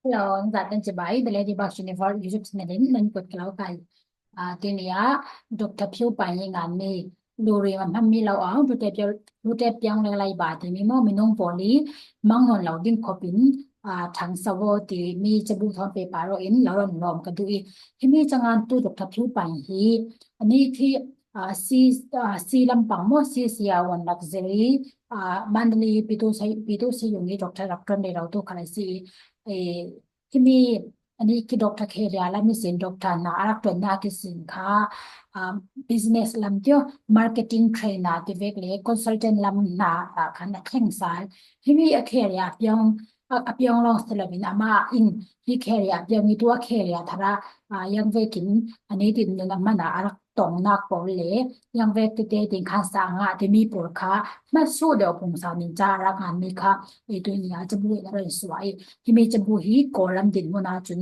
Hello, zaten cibai bele di bak shini for YouTube channel nan kut kalau kai. Tinia Dr. Phiêu pai ngan mi luri man mi lau ang tu te piang le lai ba ti mi mo mi nong poli mang non lau ding khopin thang sawo ti mi chabu thon pe paro in lau ron nom ka du I hi mi changan tu Dr. Phiêu pai hi ani thi si si lam pang mo si sia wan luxury mandali pitu sai yungi doctor de lau tu khalai si eที่มีอันนี้คือดอกทาเคเรียและมีสินดอกทานารักตัวนาคิสินค้าอ่า business ลำเดียว marketing trainer ที่เวกเลย consultant ลำนาคันแข่งสายที่มีเคเรียเพียงเพียงลองสลับบินอามาอินที่เคเรียเพียงมีตัวเคเรียทาระยังเวกินอันนี้ติดหนึ่งมันนารักตรงนักปอลเลยยังเวกติดติดขันสางที่มีปวดขาไม่สู้เดี๋ยวผงสามินจารักงานมีค่ะไอ้ตัวนี้จะบุยอะไรสวย ที่มีจมูกฮีกอลัมดินมุนาจุน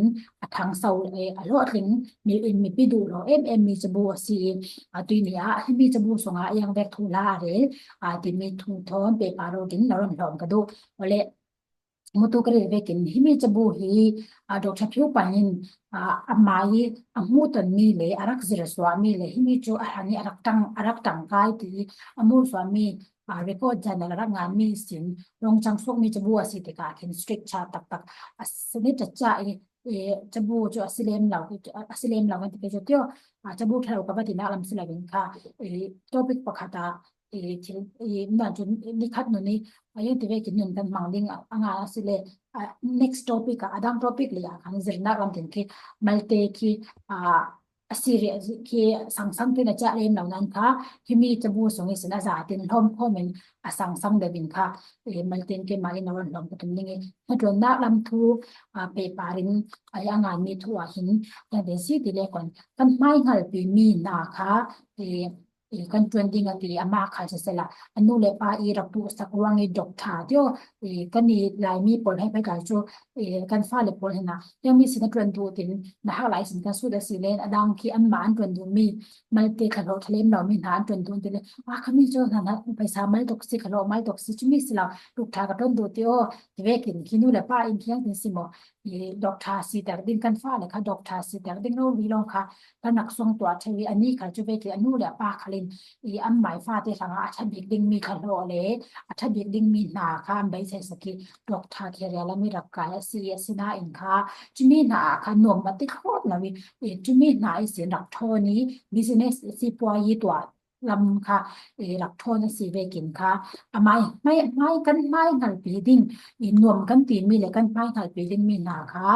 ทางเสาอรอดถึงมีปิดูเราเอ็มมีจมูกสีตุยเนี่ยที่มีจมูกสงยังแบกทุลาเรที่มีทุนทอนเปปาโรกินเราลองกันดูว่าเลยมุตุกเรเวกินที่มีจมูกฮีดอกทับผิวปานินอามายีอามูตันมีเลยอารักซิรสวามีเลยที่มีจูอาหารนี่อารักตังกายที่อามูสวามีเรคคอร์ดจันทร์รักงานมีสิน รองจังสุกมีจบัวสิติกาเห็นสตริกชาตักสนิทจะจ่ายจบัวจะอัสเลมเรากันที่เป็นจุดเดียวจบัวเท่ากับว่าที่นักลำสิลาวินค่ะท็อปิกประคตาที่นั่นจนนิคัดนู่นนี่ยังที่เวกินยังกันมังดิงอ่างอาศิเล next topic ดัง topic เลยค่ะนี่จะนักลำถึงที่มัลเตคีAssyria ki sang tin acha lem lo nan kha himi chabu songi sina za tin hom homen sang de bin kha maltin ke mai na ron lom patum ningi hatron na lam thu pe parin aya ngan mi thu a hin ya de si ti le kon kan mai ngal pi mi na kha kan trending ati ama kha se sela anu le pa I rak tu sakwang I dok tha tyo kan ni lai mi pol hai pai ka chu kan fa le pol hena yang mi sin trend tu tin na ha lai sin ka su da si len adang ki an man trend tu mi mal te kha lo thlem lo mi han trend tu te le khami jo na na paisa mal tok si kha lo mal tok si chu mi sila tuk tha ka ton tu te o ti ve kin ki nu le pa in kyang tin si mo dok tha si ta din kan fa le kha dok tha si ta din no wi long kha kan nak song to a thei ani kha chu ve ki anu le pa khalinอันหมายฟ้าที่สังอาชบิกดิ้งมีขลุ่ยเลยอาชบิกดิ้งมีหนาค่ะใบเสสกีดอกทาเทียร์แล้วมีรักกายซีเอสนาอินค่ะจุมีหนาค่ะหน่วงมาติโคตรนะวิจุมีหนาไอเสียรักโทนี้บิสเนสซีปัวยีตัวลำค่ะรักโทนสีเวกินค่ะไม่กันไม่หันปีดิ้งหน่วงกันตีมีเลยกันไม่หันปีดิ้งมีหนาค่ะ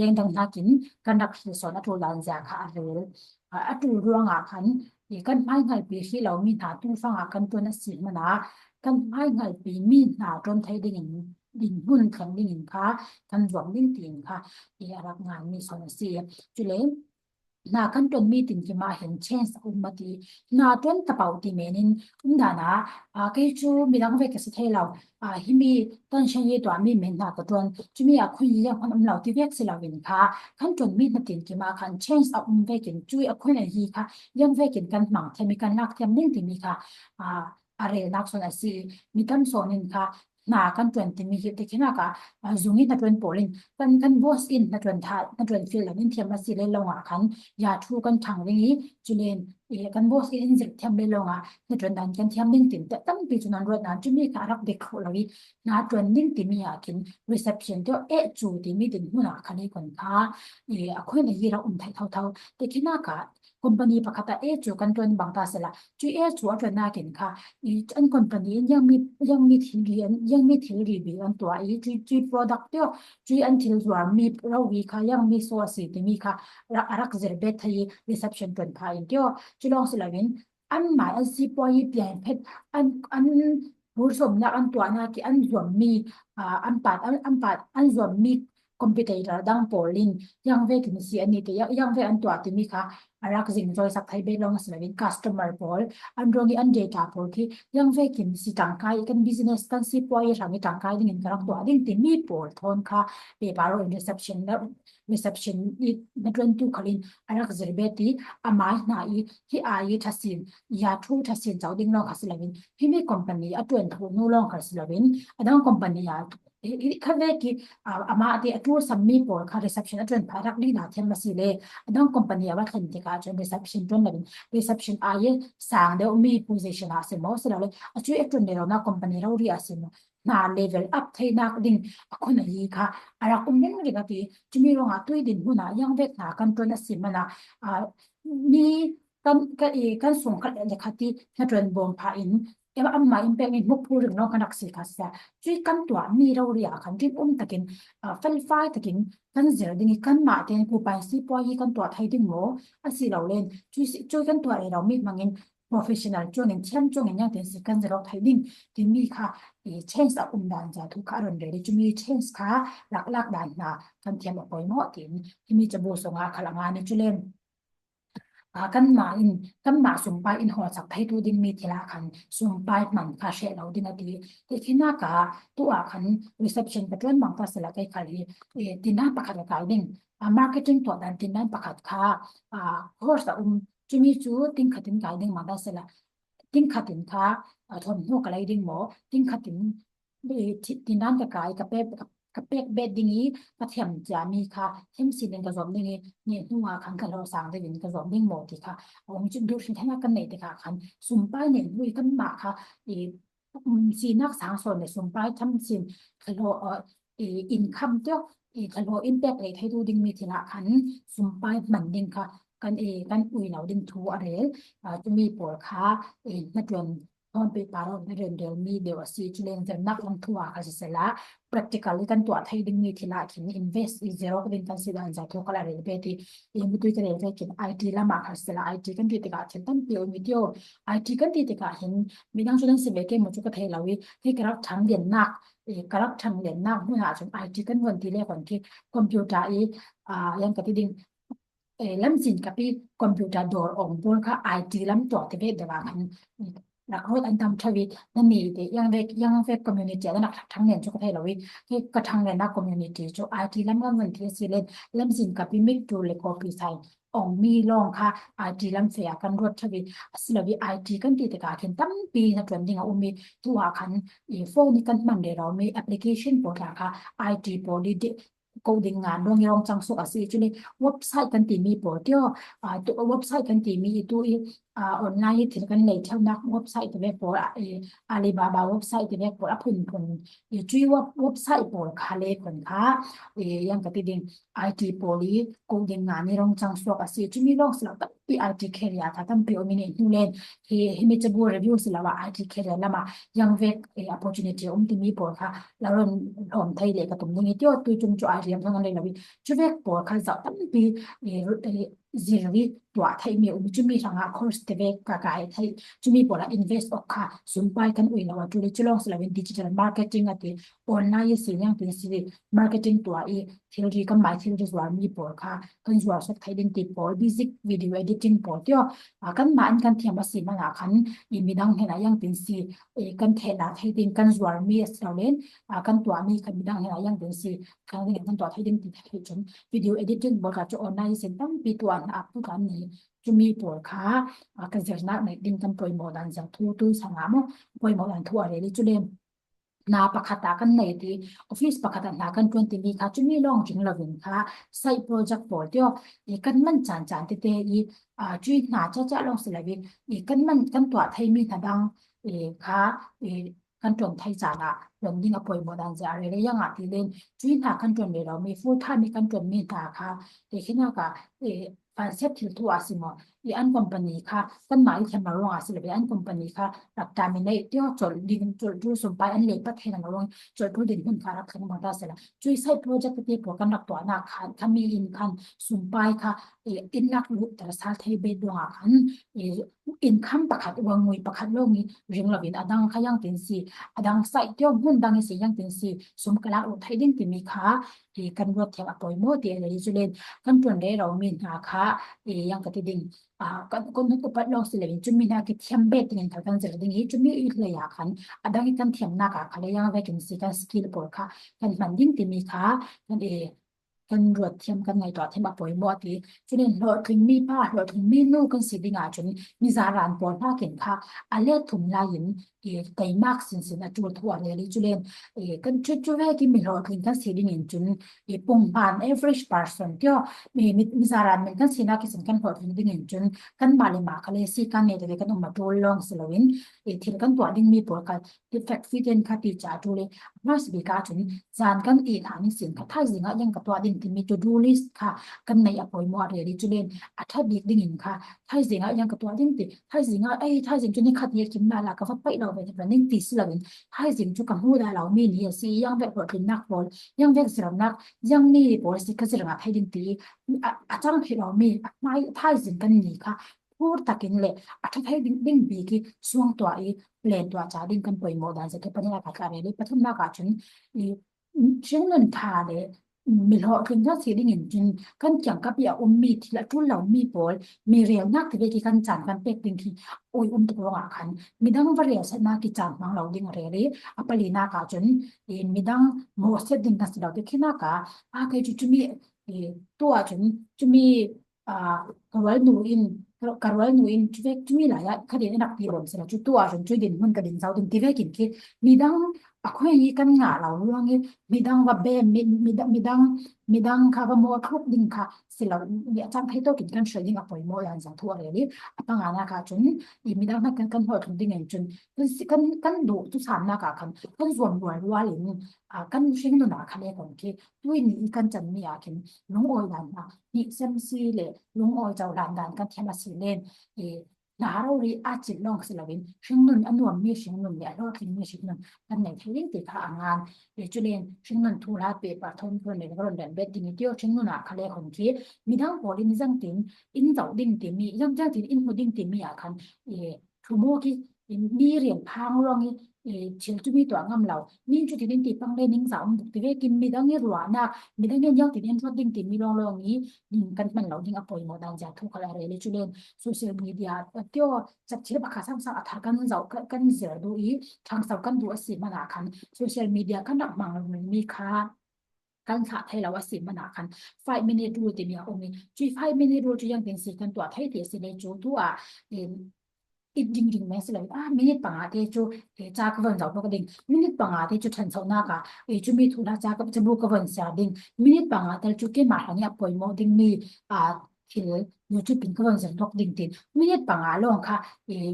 ยังดังนักินกันรักสอนอัตุลันจากค่ะหรืออัตุเรื่องอ่ะคัน กันไม่ไงปีที่เรามีหนาตู้ฟังกันตัวนักศิลป์มานะกันไม่ไงปีมีหนาจนไทยได้ยินดินหุ้นแข็งได้ยินค่ะกันหวังดิ้งตีนค่ะรับงานมีสอนเสียจุเลยนากันจนมีตินที่มาเห็นเช่นสักอุมาตีนาจนตะเป่าตีเมนินดานะก็จูมีดังเวกสิเทเราฮิมีต้นเชยตัวมีเมนนากระจนจูมีคุยยังคนเราที่เวกสิเราวินค่ะขันจนมีนาตินที่มาขันเช่นสักเวกินจุยคุยในฮีค่ะยังเวกินกันหมั่งเทมีกันนักเทียมนิ่งที่มีค่ะอะไรนักสนสีมีต้นโซนินค่ะนากันจนที่มีที่ขณะกะจุงอินนัดวนโปลินกันบอสอินนัดวนทานัดวนฟิลแล้วนินเทียมมาสิเลยลงขัน ยาทูกันทางนี้จุเลนกันบอสอินสิเทียมเบลงในจวนนั้นกันเทียมนิ่งติ่มแต่ตั้งปีจุนันรถนั้นจุมีการรับเด็กเขาเลยนาจวนนิ่งติมีอากิน reception เดียวจูติมีติ่มหัวหน้าคันนี้คนค้าคุยในยี่เราอุ่นไทยเท่าแต่ที่น่ากะคอมพานีประกาศจูกันจวนบางตาเสละจูจูอันจวนน่ากินค่ะอันคอมพานียังมีทีเรียนยังมีทีรีบีอันตัวจู product เดียวจูอันที่ว่ามีเราวีค่ะยังมีโซสีที่มีค่ะ รักเจอเบทที่ reception เป็นพายเดียวจุลองสิลาวินอันหมายอันซีปอยเปลี่ยนเพชรอันผู้สมนักอันตัวนักอันส่วนมีอันปัดอันส่วนมีคอมพิวเตอร์ดังโพลินยังเวกินสีอันนี้แต่ยังเวอันตัวที่มีค่ะ รักสิ่งโดยสักไทยเบลองสวิน customer บอลอันตรงนี้อัน data บอลที่ยังเวกินสิจังไกกัน business กันสิปอยทางนี้จังไกดิ่งกระตัวดิ่งที่มีบอลทอนค่ะเปบาร์โร reception แล้ว reception อีนัดวันตุขลินรักสิเบตีอามาหน้าอีที่อายุทัศินยาทูทัศินเจ้าดิ่งลองคัสลาวินที่มี company อัตวันทูนูลองคัสลาวินอันนั้น company ยาข้าเวกิอามาที่อัตวันสัมมีบอลค่ะ reception อัตวันพารักดีนาเทมมาสิเลอันนั้น company ว่าขันติกาจน reception จนลาวิน reception อายุสางเดียวมี position อาศัยมอสลาเลยอัจฉริยะจนเดียวนะ company เราเรียกสิมนา level up ที่นักดิ่งคนไหนค่ะอะไรก็ไม่รู้กันที่จะมีโรงงานตัวดินหัวหน้ายังเด็กหนากันตัวนั้นสิมันนะมีกันส่งกันเลยค่ะที่นัดวันบอมพาอินเอว่าอันมาอินเป็นมุกพูดถึงน้องกันนักศึกษาช่วยกันตัวมีเราเรียกกันที่ตะกินเฟลไฟตะกินกันเจอดิ่งกันมาเต็นผู้ไปสิปอยกันตัวไทยดิ่งโมอาศัยเราเล่นช่วยกันตัวเรามีบางเงิน professional จนหนึ่งเช่นจนหนึ่งยังเต็นสิกันจะเราไทยดิ่งที่มีค่ะเช่นสักด่านจะทุกการเรียนจะมีเช่นค่ะหลักด่านนะกันเทียมออกไปหมดที่มีจะบูสงอาขลังงานในจุเลนกันมาอินกันมาสุ่มไปอินหัวสักไทยตัวดินมีทีละคันสุ่มไปมันคาเช่เราดินอดีที่ที่น่ากาตัวคัน reception ไปจนบางภาษาละไกคาลีดินน้าประกาศกายดิ่งmarketing ตัวดันดินน้าประกาศค่ะcourse จะมีจูดินขัดดินกายดิ่งมาได้เสร็จละดินขัดดินค่ะทนหัวกระไรดิ่งหมอดินขัดดินดินน้ากายกับเป๊ะกับเป๊กเบ็ดดิ่งนี้กระเทียมจะมีค่ะเทียมสีแดงกระสอบดิ่งเนี่ยหัวขันกันเราสั่งได้ยินกระสอบดิ่งหมดที่ค่ะผมจะดูสิท่านกันไหนที่ค่ะคันสุ่มไปเนี่ยลุยกันมาค่ะสีนักสางส่วนเนี่ยสุ่มไปทำสินคโลอินคัมเจ้าคโลอินแบกเลยให้ดูดิ่งมีทีละคันสุ่มไปมันดิ่งค่ะกันกันอุยเหล่าดิ่งทูอะไรจะมีปวดขานักเรียนตอนไปปารอนเรียนเดียวมีเดียวสิจุเลนจะนักลงทัวร์ค่ะสิละ practical กันตัวไทยดิ่งมีทีละคิน invest is zero ก็เป็นการสิดันจะทุกอะไรเรื่องที่มีตัวจะเรียนกิน IT ละมาค่ะสิละ IT กันที่ติกาเช่นตั้งเปียวมีเดียว IT กันที่ติกาเห็นมีดังสุดนั้นสิเวกมันจุกไทยเราที่กระทับทั้งเรียนนักกระทับทั้งเรียนนักเมื่อหาจน IT กันวันที่แรกวันที่คอมพิวเตอร์ยังกับที่ดิ่งลำสินกับพี่คอมพิวเตอร์ดอร์องบนค่ะไอทีลำตัวที่เป็นเดี๋ยวกันนักโทษอันทำทวีตนั่นนี่เดียังเวกคอมมูนิตี้แล้วนักทั้งเรียนชุกไทยเราที่กระทั่งเรียนนักคอมมูนิตี้จุไอทีลำกันวันที่สิเล่นลำสินกับพี่มิกดูเลยก็พี่ใส่องมีลองค่ะไอทีลำเสียกันรถทวีสิลวิไอทีกันตีตะการเห็นตั้งปีนักเรียนที่เรามีตัวคันโฟนกันมันเดี๋ยวเรามีแอปพลิเคชันโปรดักค่ะไอทีโปรดิcoding งานดวงยองจังสุกอาศัยจุเลยเว็บไซต์กันตีมีโปรเดียวตัวเว็บไซต์กันตีมีตัวออนไลน์ถึงกันเลยเท่านักเว็บไซต์ตัวแบบโปรอาลีบาบาเว็บไซต์ตัวแบบโปรพุ่นจุยเว็บไซต์โปรคาเล่คนค่ะยังกติดิ่งไอทีโปรลีโคดิ้งงานนี่รองจังสุกอาศัยจุมีลองสลับปีไอทีแคริยาถ้าตั้งปีอมินินูเลนที่มีจะบูรีวิวสลับว่าไอทีแคริยาละมายังเวกopportunity ที่มีโปรค่ะแล้วเราไทยเลยกับตรงนี้ที่ว่าตัวจุนจุไอเรียมทั้งนั้นเลยนะวิจุเวกโปรค่ะจะตั้งปีซีรีส์ตัวไทยมีจุมีทางคอร์สเทเวกกากายไทยจุมีโปรละ invest ออกค่ะสุนไปกันอุ้ยแล้วว่าจุเลยจุลองสลับเป็นดิจิทัลมาร์เก็ตติ้งอะที่ออนไลน์สิ่งยังเป็นสิ่งมาร์เก็ตติ้งตัวเทเลกันหมายถึงจะว่ามีโปรค่ะกันจะว่าสักไทยดินติโปรบิสิกวิดีโอเอดิติ้งโปรที่ว่ากันมาอันกันเทียมมาสิมาหาคันมีดังเห็นยังเป็นสิ่งกันเทน่าไทยดินกันจะว่ามีเราเล่นกันตัวมีกันมีดังเห็นยังเป็นสิ่งกันเห็นกันตัวไทยดินติไทยจนวิดีโอเอดิติ้งบอกกับจะออนไลน์สิ่งตั้งปีตัวอัพทุกอันนี้จะมีปวดขากันเสียหน้าในดินกันปล่อยหมดอันจากทุกสนามปล่อยหมดอันทั่วเลยจุดเด่นนาประคตากันในที่ออฟฟิศประคตานากันตัวที่มีค่ะจะมีลองถึงระวินค่ะใส่โปรเจกต์โปรเดียวกันมันจานเตยจุดหนาจะลองสิละวิกันมันกันตัวไทยมีทดังค่ะกันตรงไทยจานะลงยิ่งอภัยโมดันจะอะไรได้ยังที่เล่นจุดหนากันตรงเรามีฟูลไทม์มีกันตรงมีตาค่ะแต่ขึ้นมาก็ฟันเซ็ตถึงตัวสิมอ อีอันคอมพานีค่ะกันหมายเขียนมาลงอาศิลป์อันคอมพานีค่ะหลักการมันได้ที่ว่าจดดินจดดูสมไปอันเล็กประเทศนั้นลงจดดูดินคุณค่ารับขันมาได้เสร็จแล้วช่วยใช้โปรเจกต์ที่พวกกันหลักตัวนักขันถ้ามีอินคันสมไปค่ะอินนักลุแต่ละสาเทเบดดวงขันอินคัมประคัดวางงวยประคัดโลกนี้เรื่องเราเป็นอดังขยังเป็นสีอดังใส่เที่ยวหุ่นดังสียังเป็นสีสมกระอุทัยดิ้งที่มีค่ะกันรวดเทียมอปอยโมเตียเลยจุเลนกันตัวนี้เรามีหาค่ะยังกติดิ่งkon ko pat lo sile chumi na ki thiam bet ngin thar kan zel ding hi chumi i le ya khan adang kan thiam na ka khale yang vacancy kan skill por kha kan funding ti mi kha kan kan ruột thiam kan ngai to thiam apoi mo ti chunin lo thing mi pa lo thing mi nu kan si dinga chun mi zaran por pa ken kha ale thum la yin kai mark sin sin a tur thua le li chulen kan chu ve ki mi lo thing kan si ding in chun pung pan average person tyo mi zaran men kan sina ki sin kan ho thing ding in chun kan mali ma khale si kan ne de kan ma tol long silawin thil kan to ding mi por ka defect fit en kha ti cha tu le mas bi ka chun zan kan thani sin ka thai zinga yang ka to ding ti mi to do list kha kan nei apoi mo re ri chulen atha dik ding in kha thai zinga yang ka to ding ti thai zinga thai zing chun ni khat ye kim na la ka fa pai lo ve ning ti silawin thai zing chu ka hu da lo mi ni si yang ve por tin nak bol yang ve siram nak yang ni por si ka siram phai ding ti a chang phi lo mi mai thai zing kan ni khaพูดตักินเลยอัฐไทยดิ้งบีกีส่วงตัวอีเลนตัวจ่าดิ้งกันป่วยโมดันจะเก็บปัญญาขาดอะไรเลยปฐมนาการฉันอีเช่นนั้นทาเลยมีหลอกถึงจะสีดิ้งจริงกันจังกับยามีทีละทุนเหล่ามีปอลมีเรียวนักที่เวทีกันจานกันเป็กดิ้งที่โอ้ยตัวงาคันมีดังว่าเรียวเสนากิจานมังเหล่าดิ้งเรเลยอปลีนาคาจนมีดังโมเสดิ้งกันสิเราเด็กขี้นาคาเคยจุมีตัวจนจุมีกวาลนูอินkarwal nuin chuvek chumi la ya khadi na pi rom sela chu tu a ron chu din mun ka din zau din ti ve kin ki midang akhoi yi kan nga la luang yi midang wa be midang kha wa mo thuk ding kha sela ya chang thai to kin kan shoi ding apoi mo yan zang thu a le apa nga na ka chun i midang na kan ho thung ding en chun kan du tu sam na ka kan zon wa wa lin kan shing no na kha le kon ki tuin ni kan chan mi a kin lung oi dan na ni sem si le lung oi chau dan dan kan thema si lenนาเรารีอาจิตลองสิลาวินชิงนุนอันวมมีชิงนุนเนี่ยเราทิ้งมีชิงนุนอันไหนที่ยิ่งติดทางงานจุเรียนชิงนุนทุลาเปปะทนคนในกรณีเบ็ดดิ้งเดียวชิงนุนอะคะเลคนที่มีทั้งบริมิจังตินอินเจ้าดิ้งติมียังจังตินอินมุดิ้งติมีอะคันทุโมกิมีเรียนพังรองเชื่อจุมีตัวงามเรานี่จุดที่ดิ้งติปังเลยนิ่งสาวติเวกินมีทั้งเงี้ยรัวนักมีทั้งเงี้ยยังติดเงี้ยชดดิ้งติมีรองนี้ดิ้งกันมันเราดิ้งอภัยโมดันจากทุกอะไรเลยจุเรียนโซเชียลมีเดียเที่ยวจับเชื่อปากกาสังสารอัฐกันเรากันเสียดูอีทางสาวกันดูสิมันหนาคันโซเชียลมีเดียกันดับมังมีค่ากันขาดให้เราสิมันหนาคัน5 minute rule ที่มีเอามีจุด5 minute rule จะยังเป็นสิ่งกันตัวให้เดียสิเลยจูตัวอีกดิ่งๆแม่สิเลยมินิปังอาเทจูจากกันวันเสาร์ก็ดิ่งมินิปังอาเทจูทันเสาร์หน้าก็จูมีทุนจากกันจะบุกกันวันเสาร์ดิ่งมินิปังอาเทจูเกี่ยมาหันยาป่วยโมดิ่งมีที่อยู่จุดเป็นก็วันเสาร์ทอกดิ่งตินมินิปังอาลงค่ะ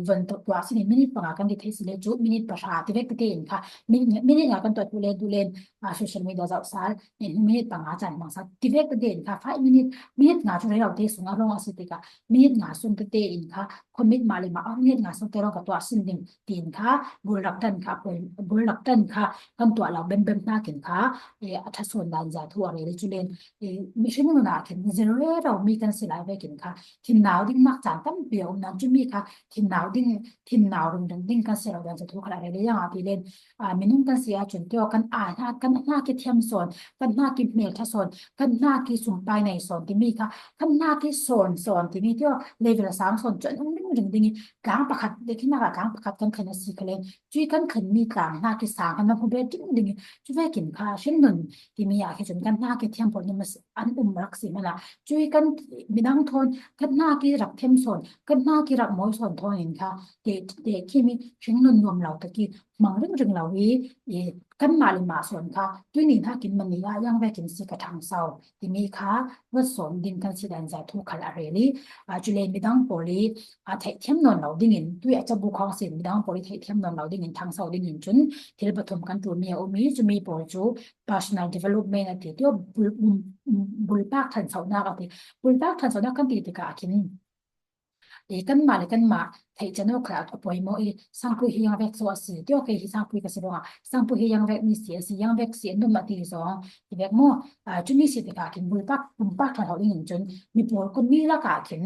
วันตัวสิเนี่ยมินิปังอากันที่เทสิเลยจูมินิปังอาที่เวกเตนค่ะมินิอากันตัวดูเลนโซเชียลมีเดียจะสารเนี่ยมินิปังอาจันมังสักที่เวกเตนค่ะ5 minuteงาจุดเราเทสุงอารมณ์อาศัยติกามินิงาสุนเตนค่ะคนมิดมาเลยมามินิงาสุนเตเรากับตัวสินดิ่งตีนค่ะบุลลักตันค่ะบุลลักตันค่ะกันตัวเราเบมหน้าเข็นค่ะอัฐส่วนด้านจ่าทั่วเลยจุเลนไม่ใช่เงินหนาเข็นเซโรเรามีกันสิหลายไปเข็นค่ะทินหนาวดิ้งมักจานตั้มเปียวนั้นจะมีค่ะทินหนาวดิ้งกันเสียเราด้านจ่าทั่วอะไรเลยยังอาทิเลนมีนุ่งกันเสียจนเดียวกันกันหน้ากิเทียมส่วนกันหน้ากิเมลทัศนกันหน้ากิสุ่มไปในส่วนที่มีค่ะกันหน้ากิส่วนที่มีเดียวเลเวล3ส่วนจนดิ้งกลางประคัดเด็กที่หน้ากลางประคัดกันขนาดสี่คะแนนจุยกันขันมีกลางหน้ากิ3กันมาพูดดิ้งจุยไปกินค่ะเช่นนั้นที่มีอยากให้จนกันหน้ากิเทียมผลนี่มันอันรักสิมันละจุยกันมีดังทนกันหน้ากิรักเทียมส่วนกันหน้ากิรักมอยส่วนทนเองค่ะเด็กที่มีเช่นนั้นรวมเราตะกี้มังเรื่องเราอีกันมาลิมาส่วนค่ะด้วยนี่ถ้ากินมันนี่ยังไปกินสิกระทังเศร้าที่มีค่ะว่าสอนดินกันสิแดนใจทุกขละเรลีจุเลนมีดังโปลีเทเทียมนนเราดิ่งด้วยอาจจะบุคคลสิมีดังโปลีเทเทียมนนเราดิ่งทางเศร้าดิ่งจนที่เราปฐมกันตัวเมียมีจะมีโปรจู personal development ที่ที่บุลปากทันเศร้าหน้ากันที่บุลปากทันเศร้าหน้ากันที่ติกากิน kan ma le kan ma thei chano khra to poi mo sang pu hi yang vek so si tyo ke hi sang pu ka si ronga sang pu hi yang vek mi si yang vek si no ma ti so ti vek mo chu mi si te ka kin bul pak thon ho ding chun mi por kon mi la ka kin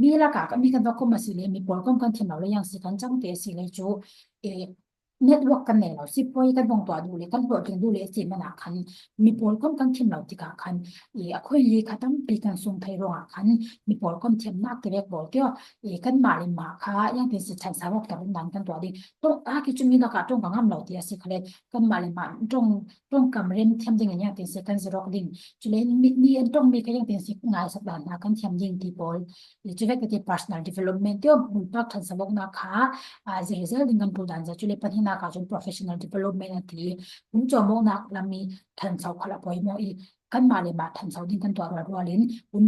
mi la ka mi kan va ko ma si le mi por kon kan thim lo le yang si kan chang te si le chu e network kan ne lo si poi kan bong to du le kan pro ting du le si ma na khan mi por kon kan thim lo ti ka khan a khoi li khatam pi kan sung thai ro khan mi por kon thiam nak te vek bol tyo kan ma le ma kha yang tin si chan sa wok ta nan kan to ding to a ki chu mi na ka tong ka ngam lo ti a si khale kan ma le ma tong tong kam ren thiam ding yang tin si kan zero ding chu le mi en tong mi ka yang tin si ngai sak dan na kan thiam ding ti pol le chu vek ke personal development tyo bul pak than sa wok na kha as a result in kan pu dan za chu le pan hi na ka chun professional development ti um cho mo na la mi than sau khala poi mo kan ma le ma than sau ding kan to ro lin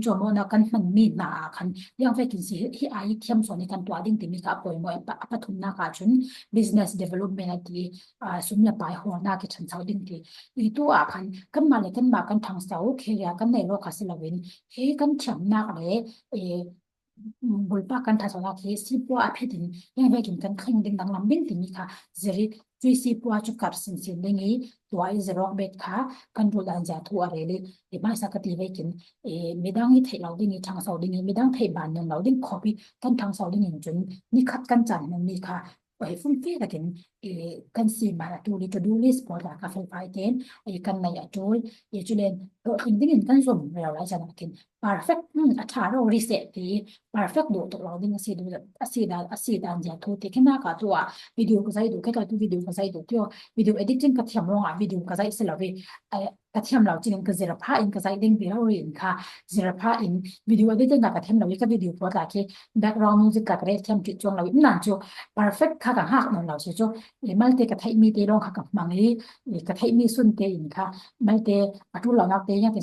cho mo na kan man mi na khan yang ve kin si hi ai thiam so ni kan to ding ti mi ka poi mo pa thum na ka chun business development ti sum la pai ho na ki than sau ding ti tu khan kan ma le kan ma kan thang sau khe ya kan nei lo kha si la win he kan thiam na le e bul pa kan tha so na ki si po a phi tin yang ve kin kan khing ding dang lam bin ti mi kha zeri tui si po chu kar sin sin ding i tuai zero bet kha kan ru dan ja thu a re le mai sa ka ti ve kin midang hi thei lo ding i thang sau ding i midang thei ban nan lo ding copy kan thang sau ding in chun ni khat kan chan nan ni kha ai fun fe la kin kan si ma la tu li to do list por la ka fel pai ten kan nei a tul chu len ro in ding in kan som lo la chan kin perfect a tha ro reset ti perfect do to lo ding si du si dan ja thu te kena ka tu video ko sai du ka tu video ko sai du tyo video editing ka thiam ro video ka sai se lo vi ka thiam lo chin ka zera pha in ka sai ding bi ro in kha zera pha in video editing ka thiam lo ka video po ta ki background music ka kre thiam chi chong lo nan chu perfect kha ka ha non lo chi chu mal te ka thai mi te long kha ka mangi ka thai mi sun te in kha mal te atu lo nak te yang te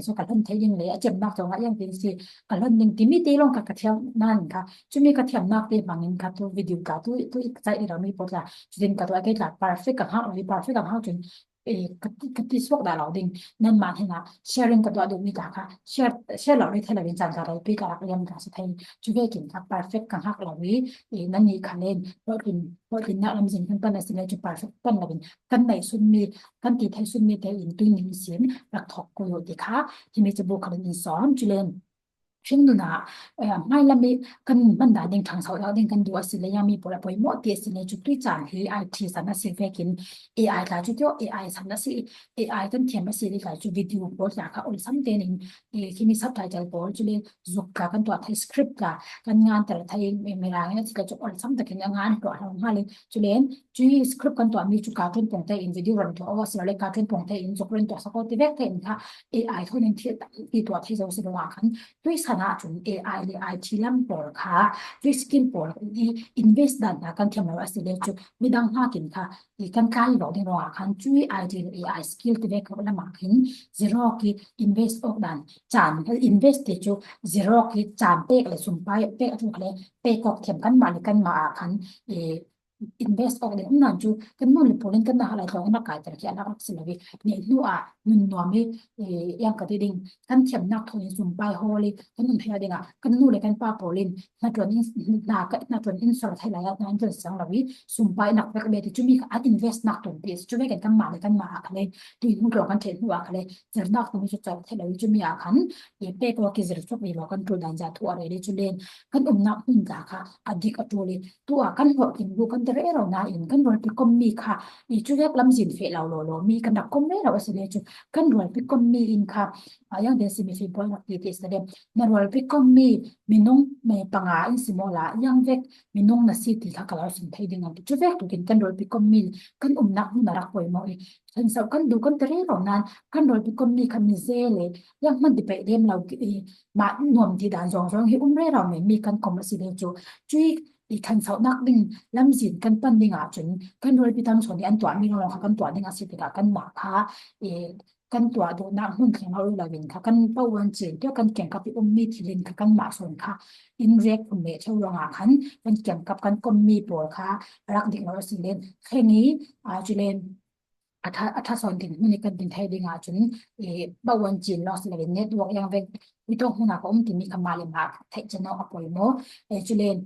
so ka lan thai ding le a chem nak chong a yang te si ka lan ding ti mi te long ka thiam nan kha chu mi ka thiam nak te bangin kha tu video ka tu sai ro mi po ta chu din ka to a ke la perfect ka ha ri perfect ka ha chun cái tí suốt đã lão đình nên mà thế nào sharing cái đoạn được mi cả share lão đi thay là bên chẳng cả đấy bị cả các em cả sẽ thay chú về kiểm tra perfect càng hắc lão đi nên ni khả lên rồi thì nào làm gì phân là xin lấy chụp perfect phân là bên căn này xuân mi căn thì thay xuân mi thay in tuy nhiên xiên đặc thọ của thì khác thì mìnhจะบุคคลin sớm chú lênซึ่งดูนะไม่ละมีกันบรรดาเด็กทางสาวเราเด็กกันดูสิเลยยังมีปลาปอยหมดเดียสิเลยจุดที่จานที่ไอทีสันนัสิเวกินเอไอค่ะจุดเดียวเอไอสันนัสิเอไอกันเทียมมาสิเลยค่ะจุดวิดีโอโพสต์ค่ะอุลสัมเดนิงที่มีซับไตเติลโพสต์จุดเลยจุกกันตัวไทยสคริปต์ค่ะกันงานแต่ละไทยไม่รางเนี่ยที่ก็จุดอุลสัมแต่กันงานตัวเรามาเลยจุดเล่นจุดสคริปต์กันตัวมีจุดการ์ตูนปงเตอินวิดีโอรันตัวเอาสิเลยการ์ตูนปงเตอินจุกเล่นตัวสกอตที่เวกเตอินค่ะเอไอเท่านั้นที่ตัวที่เราสิเราคันด้วยสถานะจุด AI หรือ IT ลำปอค่ะด้วยสกิลปอที่ invest ดันนะกันเทียมเราสิเลจุไม่ดังห้ากินค่ะอีกันการบอกที่เราคันช่วย IT หรือ AI สกิลที่เด็กเขาละมากิน zero ที่ invest ออกดันจาน invest ที่จุ zero ที่จานเป๊กเลยสุ่มไปเป๊กทุกเลยเป๊กก็เทียมกันมาหรือกันมาคันinvest ออกเดี๋ยวนั่นจูกันนู่นเลยพอเล่นกันนะอะไรเราก็นักการแต่ละอย่างนักสิลวิเนี่ยนู่นนุ่นนัวมียังกระดิ่งกันเทียมนักทนสุ่มไปฮอลเลยกันนุ่นเฮียดิ่งกันนู่นเลยกันป้าพอเล่นนักจนอินนักจนอินสระไทยแล้วนั่นจนสังลวิสุ่มไปนักเวกเบติจูมีการ invest นักตรงเดียจูเวกันกันมาเลยกันมาคันเลยดูนู่นเรากันเทนหัวคันเลยจะนักตรงนี้จะจับไทยแล้วจูมีอาคันเป๊กว่ากิจรุกวีเรากันตัวดันจะทัวร์เลยจูเล่นกันนักหุ่นจ้าค่ะอดีตก็ตัวเลยตัวกันหัวกินดูกันเรื่องเราหน้าอินกันรวยไปก็มีค่ะอีจุดแรกลำสินเฟลเราโลมีกันดักก็ไม่เราสิเลจุกันรวยไปก็มีอินค่ะอย่างเดซิมีฟีบอยนักดีเทสเดมนั่นรวยไปก็มีน้องไม่ปังอาอินสิโมลายังเวกมีน้องนัสิติค่ะกลายสินไทยดิ่งอันจุดแรกตัวกินกันรวยไปก็มีกันนักหุ่นรักป่วยมอยฉันสาวกันดูกันเรื่องเรานั้นกันรวยไปก็มีคำมิเซเลยยังมันดิไปเรียมเรามาหน่วมที่ด่านสองให้เรื่องเราไม่มีกันคอมสิเลจุจุยอีคันเสานักดิ่งลำสินกันปั้นดิ่งจนกันรวยไปตั้งส่วนนี้อันตัวมีเราค่ะกันตัวดิ่งสิติกากันหมาค่ะกันตัวดูนักหุ่นแข็งเราเลยวินค่ะกันเป้าวันจีนเดียวกันแข่งกับพี่อุ้มมีทีลินค่ะกันหมาส่วนค่ะอินเรียกคุณเมย์เช่ารองคันกันแข่งกับกันก็มีปวดค่ะรักดิ่งเราสิเลนแค่นี้จุเลน อัธสอนถึงมันกันถึงไทยดีงาจนบางวันจีนลอสเลยเน็ตวอร์กยังเวกวิตองหุ่นก็ที่มีคำมาเลยมาไทยจะนอปอยโมจุเลน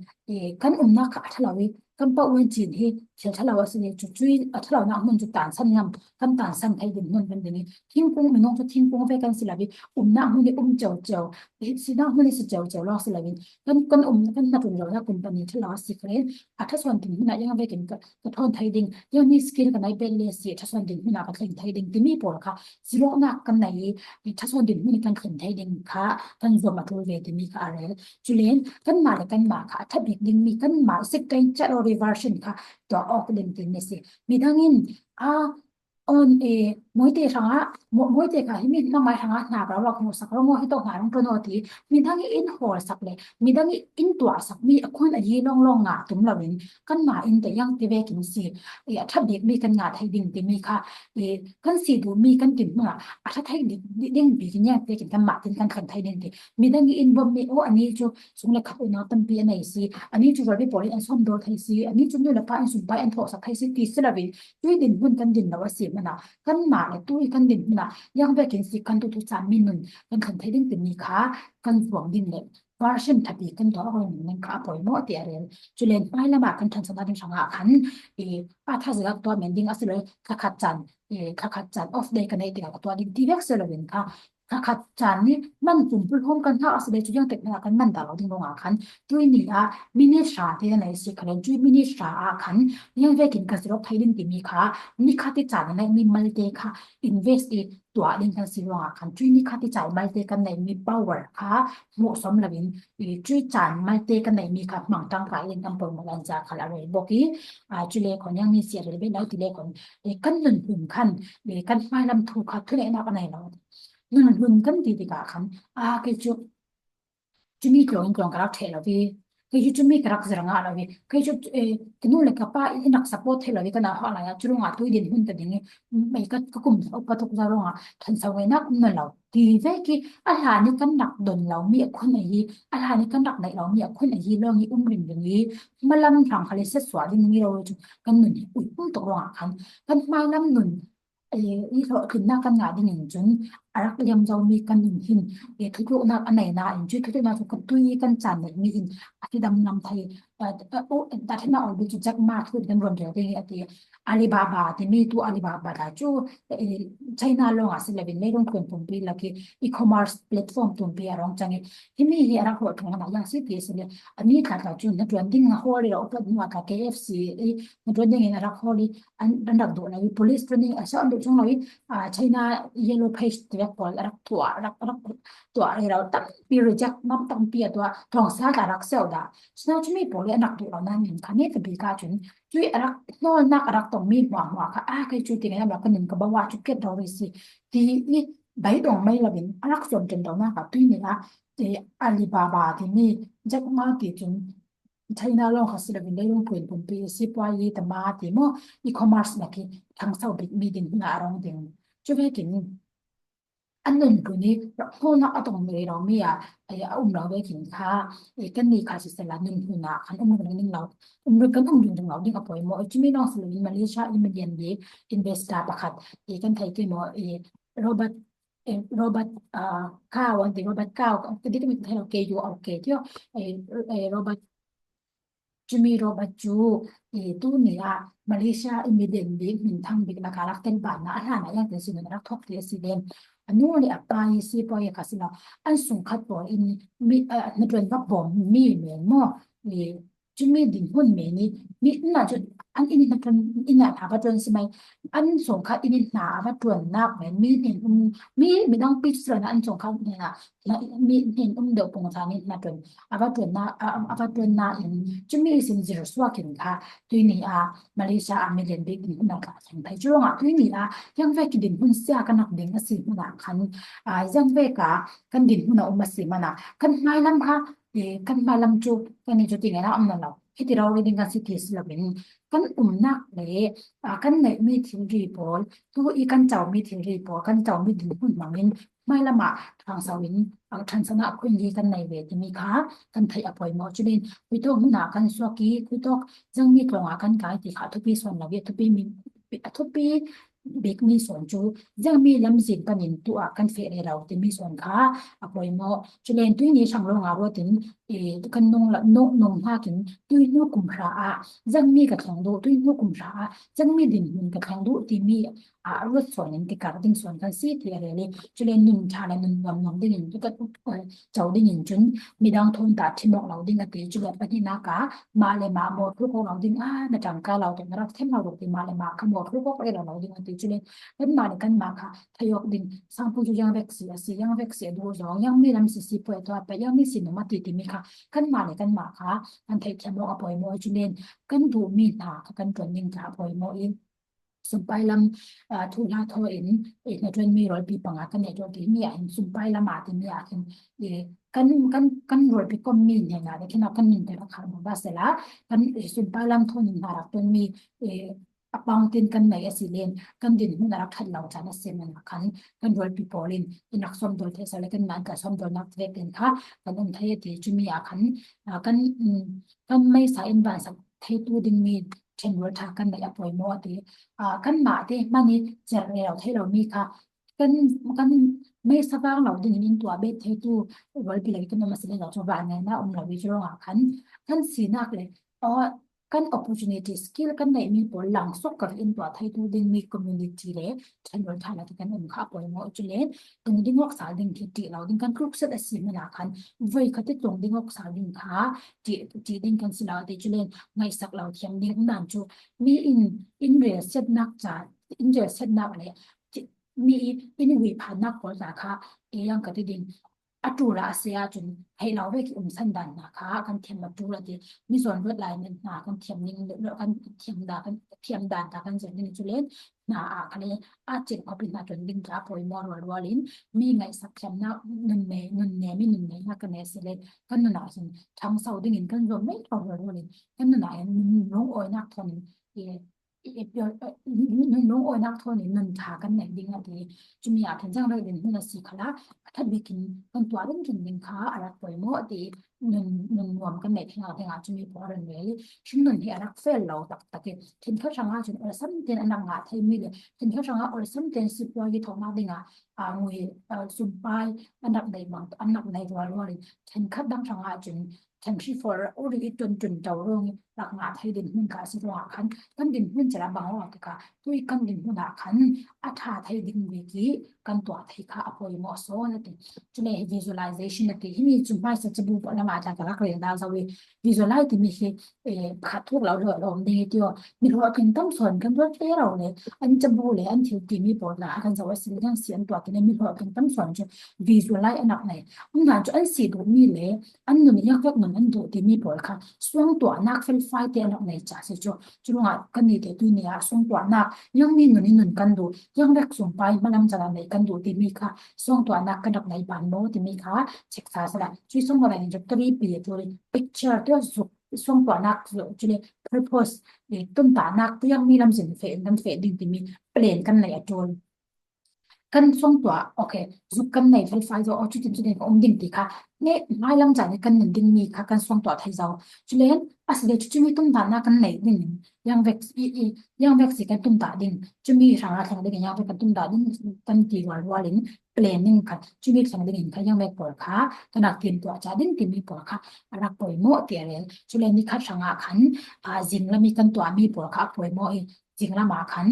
กันนักอัธลาวิกันบางวันจีนที่เชื่อทลาวสิเนี่ยจุยอัธลาวนักมันจุดต่างสัญญากันต่างสัญไทยดินมันเป็นอย่างนี้ทิ้งปุ่งมันน้องจะทิ้งปุ่งเวกันสิลาวินักมันนี่เจ้าสินักมันนี่สิเจ้าลอสเลยกันกันนักเป็นเรานักเป็นปนิทลาวสิเครนอัธสอนถึงมันยังเวกันก็ทอนไทยดิงยังมีสกิลกันในเป็นเลสอัธสอนถึงมันก็ถึงไทยดิงที่มีปอลค่ะสิโลนักกันในอัธสอนถึงมันกันถึงไทยดิงค่ะกันรวมมาทุเรศที่มีค่ะอะไรจุเลนกันมาเลยกันมาค่ะถ้าบิดดิงมีกันมาสิกันจะเรา reversion ค่ะตัวออกเดินตินเนี่ยสิมีทั้งอินอ่ามวยเตะทางอ่ะมวยเตะค่ะที่มีน้ำไม้ทางอ่ะหนาเราเราคงสักเราโมให้ต้องหาลงตัวโนทีมีทั้งอินหัวสักเลยมีทั้งอินตัวสักมีคนอายุลองอ่ะตุ้มเราเองกันมาอินแต่ยังที่เวกินสิถ้าเด็กมีกันงาไทยดิ่งที่มีค่ะกันสีดูมีกันติ่มเมื่อถ้าไทยดิ่งบีกันยังเด็กกันมาถึงกันขันไทยดิ่งที่มีทั้งอินบอมมีโออันนี้จูสงเลยขับอุณหภูมิเปลี่ยนไหนสิอันนี้จูเราได้บอกเลยอันส้มโดไทยสิอันนี้จูเนี่ยละป้าอันสุ่มป้าอันโถสักไทยสิตีสระวิด้วยดินบนกันดินแล้วว่าสิมันอ่ะกันมาเลยตุ้ยกันดินมันอ่ะยังไปกินสิกันทุกสามมิลลิกันขันไทยดิ่งที่มีค่ะกันหวงดินเลยversion ทับอีกันตัวเราหนึ่งค่ะปล่อยหมดเดียร์จุเลนไปละมากันทันสมัยเป็นช่างหาขันถ้าจะรับตัวเหมือนดิ้งอัสเลยขัดจันขัดจัน off day กันในเดียวกับตัวดิ้งที่เล็กเซลล์เป็นค่ะขัดจันนี่มันจุ่มพุ่งพร้อมกันถ้าอัสเลยจุดยังเต็มหน้ากันมันแต่เราดิ้งลงหาขันด้วยนี่มินิชาที่ไหนสิคะเนี่ยจุดมินิชาขันยังเวกินกันสิรบไทยดิ้งที่มีค่ะนี่ค่าที่จ่ายในมีมัลเตค่ะ invest ตัวดิ้งกันสิรบขันจุดนี่ค่าที่จ่ายมัลเตกันในมี power ค่ะเหมาะสมละวินจุดจ่ายมัลเตกันในมีค่ะหมั่งตั้งกายเล่นกำปงมันจะค่ะอะไรบอกกี้จุเลคนยังมีเสียเลยเป็นแล้วทีเลคนกันหนึ่งหุ่นคันกันไฟลำถูกค่ะทุเรศนักอะไรเราหนึ่งหุ่นกันดีดีกว่าคันก็จะมีกลองกลองกระดับเทลวีก็จะมีกระดับเสียงอะไรวีก็จะนู่นเลยกับป้าอินักสปอร์ตเทลวีก็น่าอะไรอะจุลงอ่ะตัวเด่นหุ่นแต่ดิ่งไม่ก็กลุ่มอุปถุกจารองอ่ะทันสมัยนักเมื่อเราดีเวกี้อาหารนี่กันหนักดนเรามีคนไหนอาหารนี่กันหนักไหนเรามีคนไหนเรื่องนี้ริมอย่างนี้มาลำทางทะเลเสียสวดอย่างนี้เราจุกันหนึ่งอุ้ยตกลงอ่ะกันมาลำหนึ่งนี่เราขึ้นหน้ากันงานดิ่งจนรักยำเรามีกันหนึ่งหิน ทุกนักอันไหนนะอินจุดทุกนักทุกตุยกันจันเนี่ยมีอินอธิดำนำไทยโอ้แต่ที่น่าออกดูจุดจักมากคือกันรวมเดียวที่ที่อาลีบาบาที่มีตัวอาลีบาบาได้จู่ใช้นาลงอ่ะสิเลวินไม่ต้องเปลี่ยนปุ่มปีแล้วก็อีคอมเมิร์ซแพลตฟอร์มปุ่มปีอะไรจังเงที่มีที่รักหัวตรงนั้นอย่างสิที่สิเลยอันนี้ขาดจุดนัดวันดิ้งหัวเลยเราเป็นว่ากับ KFC นัดวันดิ้งรักหัวเลยอันดับตัวเลย police training อ่ะใช่อันดับช่วงเลยใช้นา yellow page ที่แบบพอรักตัวรัก ตัวอะไรเราตั้งปีรู้จักน้ำตั้งปีตัวทองสาการักเซลดาฉะนั้นจะมีผลเลยนักดูเรานั่นเองค่ะนี่จะเป็นการจุนจุยรักนอนนักรักต้องมีหวังค่ะใครจุดที่ไหนเราก็หนึ่งก็บอกว่าจุดเก็บเราเลยสิที่นี่ใบดองไม่ละเป็นรักส่วนจนเราหน้ากับที่นี่ละที่อาลีบาบาที่นี่จักมาที่จุนใช้นาลองเขาสิเราเป็นได้ลงทุนปุ่มปีสิบวายแต่มาที่มั่วอีคอมเมิร์ซนะคือทางเซาบิดมีดินงารองดินจุดที่นี่ อันหนึ่งคือนี้พวกนักตรงนี้เรามีเราไว้กินข้ากันมีค่าสิสละหนึ่งคือนะคันกันหนึ่งเรากันดึงเราดิ้งกับปอยหมอจะไม่น้องสลิมาเลเซียอิมเดียนดีอินเวสต์ประคัดกันไทยที่หมอโรบัตโรบัตข้าววันที่โรบัตข้าวก็ที่มีไทยเราเกยอยู่เอาเกยที่โรบัต Jimmy Robert Chu itu nih Malaysia imidin di mintang big na karakter ba na ala na yang tesi na thok ti accident anu ni apai si po ya kasina an sung khat po in mi na tren va bom mi me mo ni Jimmy din hun me ni mi na ju an in na tren in na tha ba tren si mai an sung khat in na ba tren nak me mi din mi dang pi sra na an sung khat ni na mi din de pong sa ni na tren aba tren na in จะมีสิ่งที่เราสวากินค่ะตัวนี้มาเลเซียไม่เรียนบิ๊กนี่นักสังไทยจุลงตัวนี้ยังเวกินดินหุ่นเสียกันนักดิ่งก็สิมันคันยังเวกันดินหุ่นเอามาสิมันกันไม่ลำค่ะกันไม่ลำจูกันนี่จุดที่ไหนนะอันนั้นเราที่เราเรียนกันสิที่สลับเป็นกันนักเลยกันในมีทีรีบอลตัวอีกันเจ้ามีทีรีบอลกันเจ้ามีดินหุ่นมังมินไม่ละมาทางสวินทันสนะคุณยีกันในเวทีมีค่ะกันไทยอภัยหมอจุลิน คุยตอกหนากันสวกีคุยตอกจังมีกลองอากันกายที่ขาทุปีส่วนเราเวียทุปีมีทุปี เบกมีส่วนจูยังมีลำสิงกันยินตัวกันเฟรเราที่มีส่วนค่ะอภัยโมจุเลนตุยนี้ช่างลงอารมณ์ถึงกันนงละนกนงห้าถึงตุยนกกุมพระยังมีกับทางดูตุยนกกุมพระยังมีดินมันกับทางดูที่มีรถส่วนนึงที่การดิ้งส่วนกันซีที่อะไรเลยจุเลนหนึ่งชาละหนึ่งวันน้องดิ้งจุดเจ้าดิ้งจุนมีดังทนตัดที่บอกเราดิ้งกันตีจุเลนปฏินากามาเลยมาหมดทุกคนเราดิ้งในจังการเราแต่เราเทมเราดูที่มาเลยมาขโมยทุกคนเราดิ้งกันตีจุเลนเป็นมาเลยกันมาค่ะทยกดิ้งสังพูจุยังเวกเสียสียังเวกเสียดูสองยังมีลำสิสีเปิดตัวไปยังมีสินมาตีที่มีค่ะกันมาเลยกันมาค่ะอันเทปบอกอภัยโมจุเลนกันดูมีตากันจวนยิงค่ะอภัยโมเองsumpah lam thula tho in na tren mi rol pi panga kan ne jo ti mi an sumpah lam ma ti mi a kin kan rol pi kom mi ne na de kina kan nin te kha ba se la kan sumpah lam thon na rak ton mi apang tin kan nei asilen kan din hu na rak khat law chana se man kan rol pi polin inak som dol the sa le kan man ka som dol nak ve ken kha kan um thai ti chu mi a kan kan mai sa in ban sa thai tu ding miเช่นว่าถ้ากันในอภัยโมติกันมาที่มันนี่จะเรียลให้เรามีค่ะกันไม่สบายเราดึงนินตัวเบ็ดให้ตัววันที่เราขึ้นมาสิ่งเราจะวางไงนะเราวิจารณ์กันสีนักเลยอ๋อกัน opportunity skill กันในมีผลหลังสุกกับอินตัวให้ตัวดึงมี community เลยเช่นว่าถ้าเราที่กันค่ะอภัยโมจุเลนดึงรักษาดึงที่ติเราดึงกันครุกเสด็จสิ่งนั้นกันไว้คัดตรงดึงรักษาดึงค่ะที่ดึงกันสิเราที่จุเลนในสักเราเทียมดึงนั่นจูมีอินเรียเซตนักจ่าอินเรียเซตนักอะไรมีอินวิพานักกว่าค่ะยังก็ที่ดินอัตุระเสียจนให้เราไปกินสันดันนะคะกันเทียมมาดูละดีมีส่วนลดลายเนี่ยนะกันเทียมนิ่งแล้วกันเทียมดากันเทียมดันตากันเสร็จนี่จุเลนนะคะเนี่ยอาจจะเขาเป็นจนดึงจ้าพอยมอร์วอลินมีไงสักเทียมนะเงินเนมีเงินเนนะกันเนี่ยเสร็จกันนั่นนะสิทั้งเสาดิ้งกันรวมไม่เอาวอลินกันนั่นนะน้องโอยนักทนน้องโอยนักทนนี่เงินทากันไหนดิ้งอะไรจุมีอาจจะจังเลยเดินนั่นสิค่ะละถ้าไปกินกันตัวเรื่องกินดิ้งค่ะอะไรปล่อยหมดดีเงินรวมกันไหนที่งานจะมีพอเรื่องเลยชิ้นเงินที่อะไรเฟลเราตักทิ้งเขาช่างงานจนอะไรซ้ำเต็นอันนั้นงานที่มีเลยทิ้งเขาช่างงานอะไรซ้ำเต็นสิบวันที่ทำมาดิ้งงวยสุดไปอันดับในบางอันดับในวันทิ้งคัดดังช่างงานจนทั้งที่ for โอ้ยจนเจ้าเรื่องหลักงานให้ดินหุ่นกาสิว่ากันดินหุ่นจะระบางว่าติกาด้วยกันดินหุ่นขันอาถาให้ดินวิกิกันตัวที่ข้าอภัยมอสโซนั่นเองจุดนี้ visualization นั่นเองที่มีจุดหมายสัจบุปนมาจากการเรียนดาวสวี visualize ที่มีขัดทุกเราเลยเราดีเดียวมีเราเป็นต้องสอนกันด้วยเราเลยอันจะบูเลยอันที่มีบทละกันสวัสดิ์สิ่งเสียงตัวที่มีเราเป็นต้องสอนจะ visualize อันไหนงานจะอันสีดูมีเลยอันหนึ่งยังเรียกเหมือนอันดูที่มีผลค่ะส่วนตัวนักเฟลไฟเตียนในจ่าสิจุจุงอ่ะกันนี่เดี๋ยวดูเนี่ยส่วนตัวนักยังมีหนึ่งกันดูยังเรียกส่งไปมาลำจาในกันดูที่มีค่ะส่วนตัวนักกันดับในบ้านโน้ที่มีค่ะเช็คสารสละช่วยส่งอะไรจะตรีปีตัว picture ตัวสุส่วนตัวนักจุเลย purpose ต้นตานักยังมีลำสินเฟนกันเฟนดิ่งที่มีเปลี่ยนกันในจุลกันส่งตัวโอเคจุดกันในไฟฟ้าจะเอาจุดก็ดิ่งตีค่ะเนี่ยไม่ลำจากในกันหนึ่งดิ่งมีค่ะกันส่งตัวไทยเราจุเลนอาศัยจุดมีต้นตานักกันในดิ่งยังเวกยังเวกสิกันต้นตาดิ่งจุดมีสาระทางดิ่งยังเวกกันต้นตาดิ่งกันตีวันลินเปลี่ยนดิ่งค่ะจุดมีทางดิ่งค่ะยังเวกปวดค่ะขนาดเตรียมตัวจะดิ่งที่มีปวดค่ะรักป่วยโม่เตียเลยจุเลนนี่ค่ะสังอาขันจิงแล้วมีกันตัวมีปวดค่ะป่วยโม่จริงแล้วมาขัน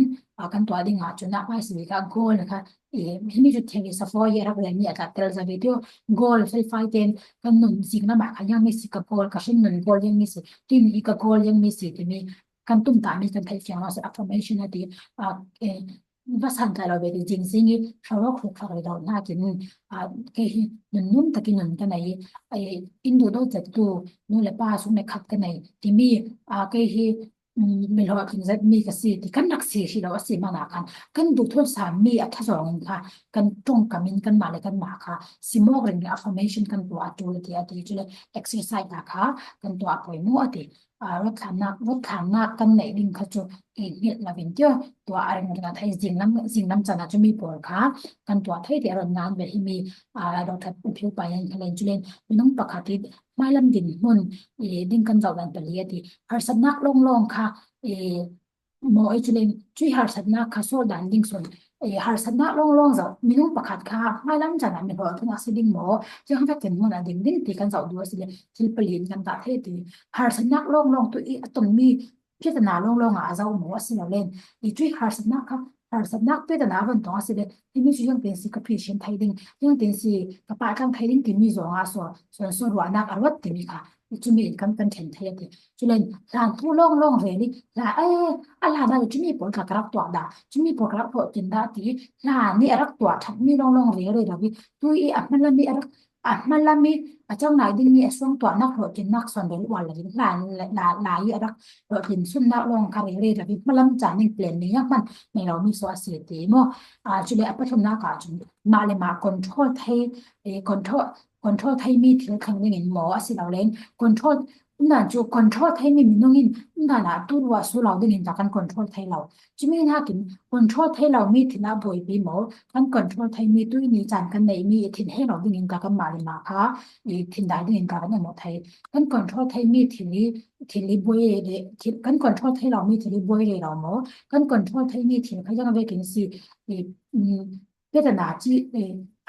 กันตัวดิ่งจุดนักไม่สิกาโกนะคะini ju thengi sa fo yera ko ni ata tel za video goal fai fai ten kan nun sing na ma kha yang mi si ka goal ka shin nun goal yang mi si tin I ka goal yang mi si ti mi kan tum ta mi kan thai fiang ma sa affirmation ati va san ta lo be jing sing I sharo khu kha ri do na kin ke hi nun ta kin nun ta nai ai in do do zat tu nu le pa su me khat ka nai ti mi ke hiมีเราคิดจะมีกสิที่กันนักเสียที่เราสิมาหนากันกันดูทุกสามมีอัธสองค่ะกันตรงกับมินกันมาเลยกันมาค่ะสิโมกเรื่อง affirmation กันตัวจูเลยที่อดีตเลย exercise นะคะกันตัวปล่อยมั่วติรถขันนักกันไหนดิ่งขจุเนี่ยเราเป็นเจ้าตัวอะไรเงี้ยไทยสิ่งน้ำจันทร์จะมีผลค่ะกันตัวไทยที่เรางานแบบที่มีเราทัดผิวไปยังทะเลจุเลนไม่ต้องปกติไม่ลำดินมุ่นดิ่งกันเจ้ากันไปเรียดี harus nak long long ka หมอไอจุเลนช่วยหาสัตว์นักข้าโซดันดิ้งส่วนหาสัตว์นักลองจะมีน้องประคัดค่ะไม่ล้ำจันมีหัวทุนอาศัยดิ้งหมอจะให้เป็นมันดิ้งตีกันจะดูสิเลยที่เปลี่ยนกันตาเทตีหาสัตว์นักลองตัวอีตรงนี้พิจารณาลองอาจะหมอสิเราเล่นอีช่วยหาสัตว์นักค่ะหาสัตว์นักพิจารณาวันตรงอาศัยเลยที่มีช่วยยังเป็นสิกับพิเศษไทยดิ้งยังเป็นสิกับปากกันไทยดิ้งที่มีสองอาส่วนว่านักอรวัตที่มีค่ะจุมีกันเห็นไทยตีจุเลนหลานผู้ลองเรนี่หลานala da chumi por ka karak tua da chumi por karak po tin da ti la ni arak tua thak mi long re da bi tu I ahmalami arak ahmalami achang nai ding ni aswang tua nak ro tin nak son del wal la la I arak ro tin sun na long ka re da bi malam cha ning plan ni yak man mai lo mi so ase te mo chule apathum na ka chum ma le ma control thai control thai mi thil khang ni mo ase lo len controlนั่นจูคอนโทรลไทยมีมินงอินนั่นน่ะตัวว่าสู้เราได้ยินจากการคอนโทรลไทยเราจิมีน่ากินคอนโทรลไทยเรามีที่น่าบ่อยปีหมอการคอนโทรลไทยมีตัวนี้จานกันในมีที่ให้เราได้ยินจากกันมาเลยมาค่ะอีที่ได้ได้ยินจากกันในหมอไทยการคอนโทรลไทยมีที่นี้บ่อยเลยที่การคอนโทรลไทยเรามีที่นี้บ่อยเลยเราหมอการคอนโทรลไทยมีที่เขาจะเอาไปกินสิอืมเพื่อนาจี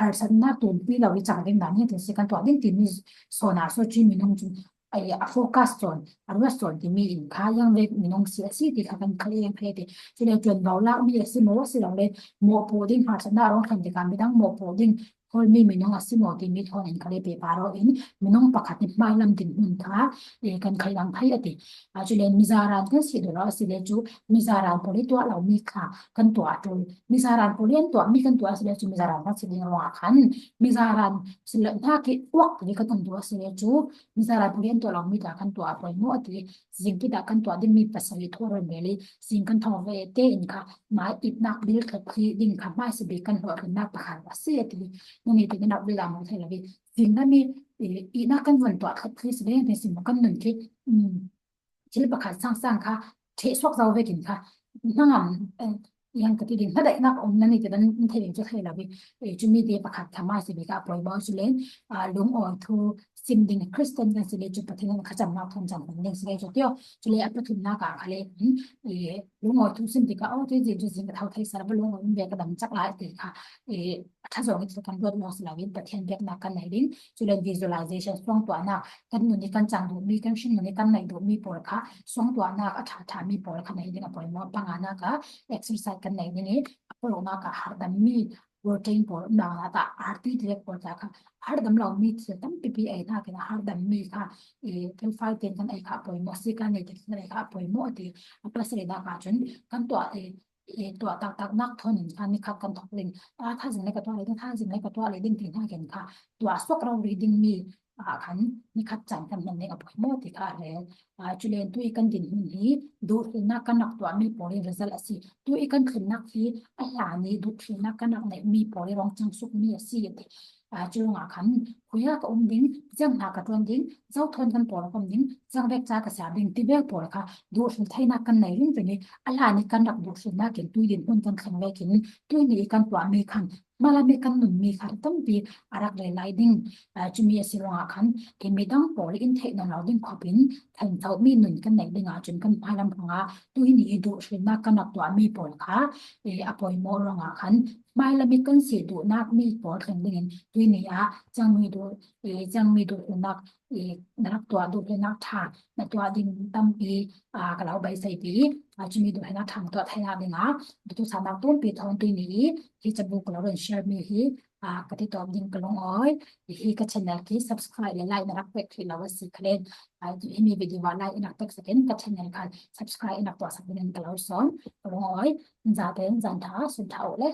อาร์สันนักตุนปีเราวิจารณ์เรื่องนั้นเนี่ยถึงสิ่งกันตัวดิ้งที่มีโซนาโซจีมีน้องจุ โฟกัสจนอันว่าส่วนที่มีอินค่ายังเล็กมีน้องเสียสิที่เขาเป็นเคลียงเพลติที่เราจนเราละมีสิโมว่าสิเราเลยโมโพดิ้งหาชนะร้องแข่งในการไม่ต้องโมโพดิ้งคนมีน้องสิโมที่มีทอนอินเคลียเปปาร์อินมีน้องประคัดนิดไม่ลำดินหุ่นค่ากันใครลังไทยอติจุเลนมิซารันกันสิเดเราสิเลจูมิซารันพอลิตัวเรามีค่ะกันตัวจุลมิซารันพอลินตัวมีกันตัวสิเลจูมิซารันกันสิเลนว่าขันมิซารันสิเลถ้าคิดวักที่กันตัวสิเลจู misalnya pulian tu orang mita kan tu apa mu ati zing kita kan tu ada mi pasal itu orang beli zing kan tahu ve te inka ma it nak bil ke pri ding ka ma se be kan ho kan nak pahan wasi ati ni te nak bil amu thai labi zing na mi i nak kan wan tu ka pri se be ne sim kan nun ki chil pakhat sang ka the swak zaw ve kin ka nangam yang ketigaถ้าได้นักอมนั่นนี่จะนั้นเทเลจะเทเลวิจุมีเดียประคับธรรมะสิบิกาปล่อยบอลจุเลนลุงอ่อนทูซิมดิงคริสเตียนกันสิเลจุปฏินันขจำนักทนจำเป็นเรื่องสิเลจุดเดียวจุเลอัปทุนนักอะไรลุงอ่อนทูซิมดิกาโอ้ที่จริงจริงก็เท่าไทยสารบลุงอ่อนเบียกระดังจักหลายตีค่ะถ้าสองกิจกรรมรวดมอสลาวินประเทศเบียกนักกันไหนดิ้งจุเลน visualization สองตัวนักกันหนุนในการจังดูมีกันชินหนุนในการไหนดูมีปวดค่ะสองตัวนักอัฐามีปวดขนาดนี้ก็ปล่อยมอปังอานัก exercise กันไหนนี่apa lo nak hardam mi protein por na ta arti direct por ta kha hardam lo mi se tam ppi na ke hardam mi kha tel file ten kan ai kha poi mo si kan nei ten ai kha poi mo ti apa se da ka chun kan toตัวตักนักทนอันนี้ขับกันทบลิงถ้าสิ่งในกระตัวอะไรถ้าสิ่งในกระตัวอะไรดิ้งถึงห้าเห็นค่ะตัวสวกเรารีดิ้งมีขันนี่ขัดจันกันนั่นเองกับพวกที่ค่ะแล้วจุเลนตัวอีกันดินนี้ดูสินักกันนักตัวมีผลในresultsสิตัวอีกันขึ้นนักที่หลานนี้ดูสินักกันนักในมีผลในรองจังสุกมีสิจุลงขันคุยกับดิ้งจังหากระตัวดิ้งเจ้าทนกันผลกับดิ้งจังเวกจากระแสดิ้งที่เวกผลค่ะดูสิไทยนักกันในเรื่องนี้อะไรนี่กันนักดูสินักเห็นตัวดินคนกันแข็งแรงเห็นตัวนี้กันตัวมีขันมาละมีกันหนุนมีขันต้องปีอารักเลยไลดิ้งจุมีสิลงขันที่มีดังผลอินเทนเราดิ้งขบินแทนเท่ามีหนุนกันไหนดิ้งจนกันพายลำพังตัวนี้ดูสินักกันนักตัวมีผลค่ะอภัยโมลงขันไม่ละมีกันสีดูนักมีผลแข็งดิ้งตัวนี้จังมีดูนักนักตัวดูเป็นนักทางนักตัวดิ้งตั้มปีกับเราใบใส่ปีจะมีดูให้นักทางตัวไทยนาดิ้งดูสานักต้นปีทองตัวนี้ที่จะบุกเราเรียนแชร์มีฮีกติตอบดิ้งกลงอ้อยฮีก็ชแนลที่ subscribe และไลค์นะครับเพื่อที่เราว่าสิคะแนนที่มีวิดีโอไลค์นักเป็กสเกนกับชแนลค่ะ subscribe นักตัวสักนิดนึงกับเราสอนกลงอ้อยจันเต็นจันท้าสุดเท่าเลย